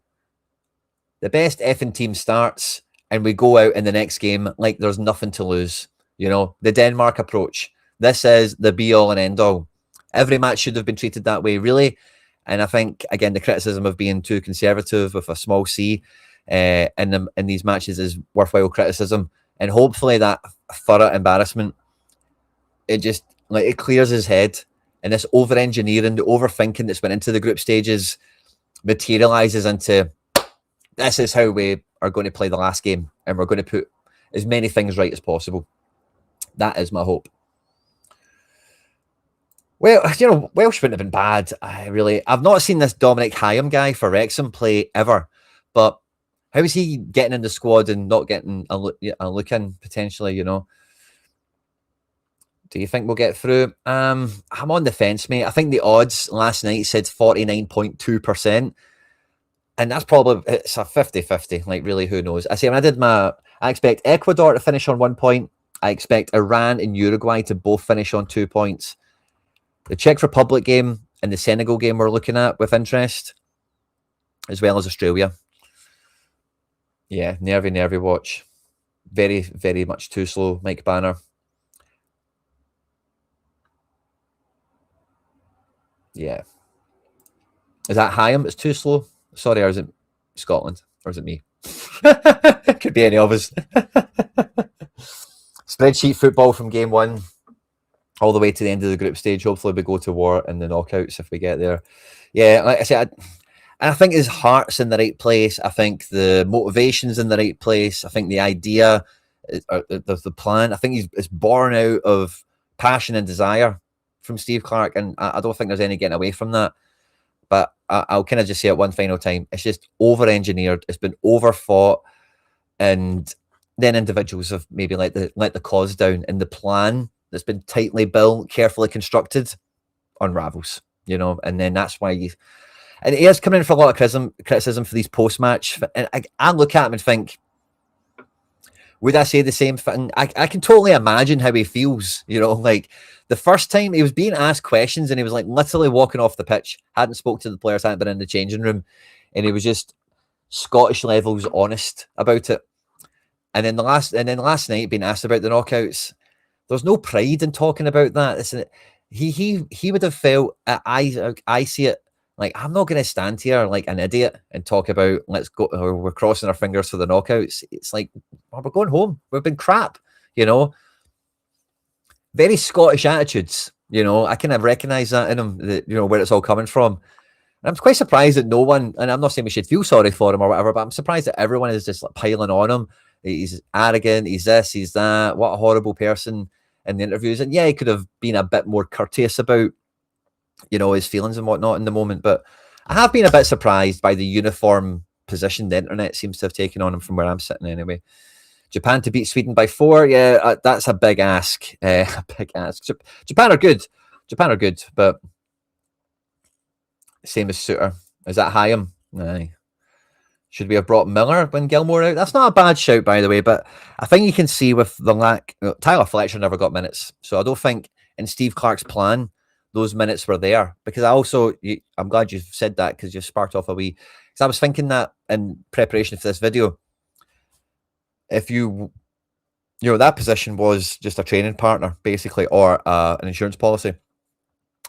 the best effing team starts and we go out in the next game like there's nothing to lose. You know, the Denmark approach. This is the be all and end all. Every match should have been treated that way, really. And I think, again, the criticism of being too conservative with a small c in these matches is worthwhile criticism. And hopefully that thorough embarrassment, it clears his head. And this over-engineering, the overthinking that's went into the group stages materializes into, this is how we are going to play the last game. And we're going to put as many things right as possible. That is my hope. Well, you know, Welsh wouldn't have been bad. I've not seen this Dominic Hyam guy for Wrexham play ever. But how is he getting in the squad and not getting a look in potentially, you know? Do you think we'll get through? I'm on the fence, mate. I think the odds last night said 49.2%. And that's probably, it's a 50-50. Like, really, who knows? I expect Ecuador to finish on 1 point. I expect Iran and Uruguay to both finish on 2 points. The Czech Republic game and the Senegal game we're looking at with interest, as well as Australia. Yeah, nervy watch. Very, very much too slow, Mike Banner. Yeah. Is that Hyam? It's too slow? Sorry, or is it Scotland? Or is it me? It could be any of us. Spreadsheet football from game one all the way to the end of the group stage. Hopefully we go to war in the knockouts if we get there. Yeah, like I said, I think his heart's in the right place. I think the motivation's in the right place. I think the idea, the plan, I think it's born out of passion and desire from Steve Clarke, and I don't think there's any getting away from that. But I'll kind of just say it one final time. It's just over-engineered. It's been overfought, and then individuals have maybe let the cause down, and the plan that's been tightly built, carefully constructed, unravels. You know, and then that's why and he is coming in for a lot of criticism for these post-match. And I look at him and think, would I say the same thing? I can totally imagine how he feels. You know, like the first time he was being asked questions and he was like literally walking off the pitch, hadn't spoke to the players, hadn't been in the changing room, and he was just Scottish levels honest about it. And then last night being asked about the knockouts, there's no pride in talking about that. Isn't it? He would have felt, I see it like, I'm not going to stand here like an idiot and talk about let's go, or we're crossing our fingers for the knockouts. It's like, well, we're going home. We've been crap, you know. Very Scottish attitudes, you know. I kind of recognise that in him, that, you know, where it's all coming from. And I'm quite surprised that no one, and I'm not saying we should feel sorry for him or whatever, but I'm surprised that everyone is just like piling on him. He's arrogant, he's this, he's that, what a horrible person in the interviews. And yeah, he could have been a bit more courteous about, you know, his feelings and whatnot in the moment. But I have been a bit surprised by the uniform position the internet seems to have taken on him from where I'm sitting anyway. Japan to beat Sweden by 4. Yeah, that's a big ask. A big ask. Japan are good. But same as Suter. Is that Hyam? Aye. Should we have brought Miller when Gilmore out? That's not a bad shout, by the way, but I think you can see with the lack, Tyler Fletcher never got minutes. So I don't think in Steve Clarke's plan, those minutes were there. Because I'm glad you said that, because you sparked off a wee. Because I was thinking that in preparation for this video, if you know, that position was just a training partner, basically, or an insurance policy.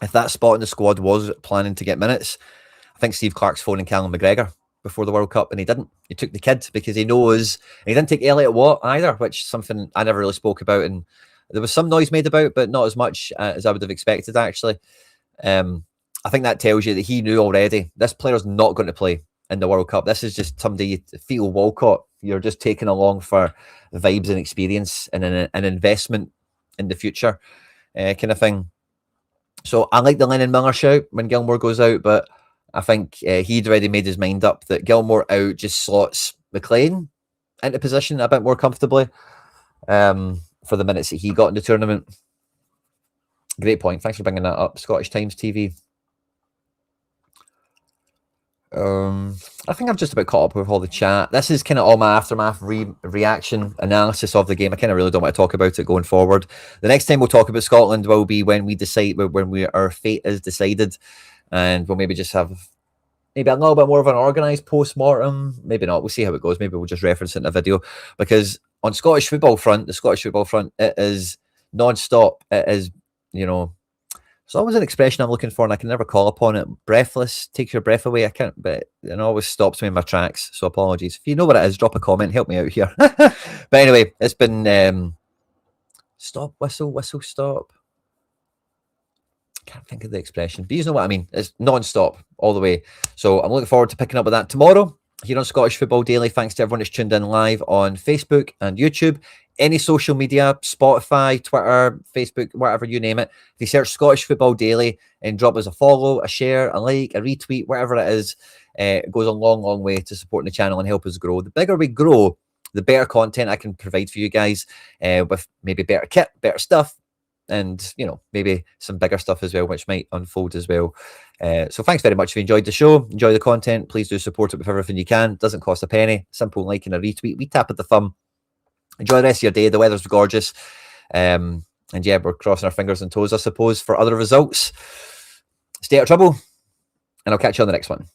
If that spot in the squad was planning to get minutes, I think Steve Clarke's phoning Callum McGregor before the World Cup, and he didn't. He took the kid because he knows, and he didn't take Elliot Watt either, which is something I never really spoke about, and there was some noise made about, but not as much as I would have expected, actually. I think that tells you that he knew already, this player's not going to play in the World Cup. This is just somebody, Theo Walcott, you're just taking along for vibes and experience and an investment in the future kind of thing. So I like the Lennon Miller shout when Gilmore goes out, but I think he'd already made his mind up that Gilmore out just slots McLean into position a bit more comfortably for the minutes that he got in the tournament. Great point. Thanks for bringing that up. Scottish Times TV. I think I've just about caught up with all the chat. This is kind of all my aftermath reaction analysis of the game. I kind of really don't want to talk about it going forward. The next time we'll talk about Scotland will be when we decide, when our fate is decided, and we'll maybe just have maybe a little bit more of an organised post-mortem. Maybe not. We'll see how it goes. Maybe we'll just reference it in a video, because on Scottish football front, the Scottish football front, it is non-stop. It is, you know, it's always an expression I'm looking for, and I can never call upon it. Breathless, takes your breath away. I can't, but it always stops me in my tracks. So apologies. If you know what it is, drop a comment. Help me out here. But anyway, it's been stop, whistle, whistle, stop. Can't think of the expression, but you know what I mean. It's non-stop all the way. So I'm looking forward to picking up with that tomorrow here on Scottish Football Daily. Thanks to everyone that's tuned in live on Facebook and YouTube. Any social media, Spotify, Twitter, Facebook, whatever, you name it. If you search Scottish Football Daily and drop us a follow, a share, a like, a retweet, whatever it is, it goes a long, long way to supporting the channel and help us grow. The bigger we grow, the better content I can provide for you guys, with maybe better kit, better stuff, and, you know, maybe some bigger stuff as well, which might unfold as well. So thanks very much if you enjoyed the show, enjoy the content. Please do support it with everything you can. Doesn't cost a penny. Simple like and a retweet. We tap at the thumb. Enjoy the rest of your day. The weather's gorgeous. And yeah, we're crossing our fingers and toes, I suppose, for other results. Stay out of trouble, and I'll catch you on the next one.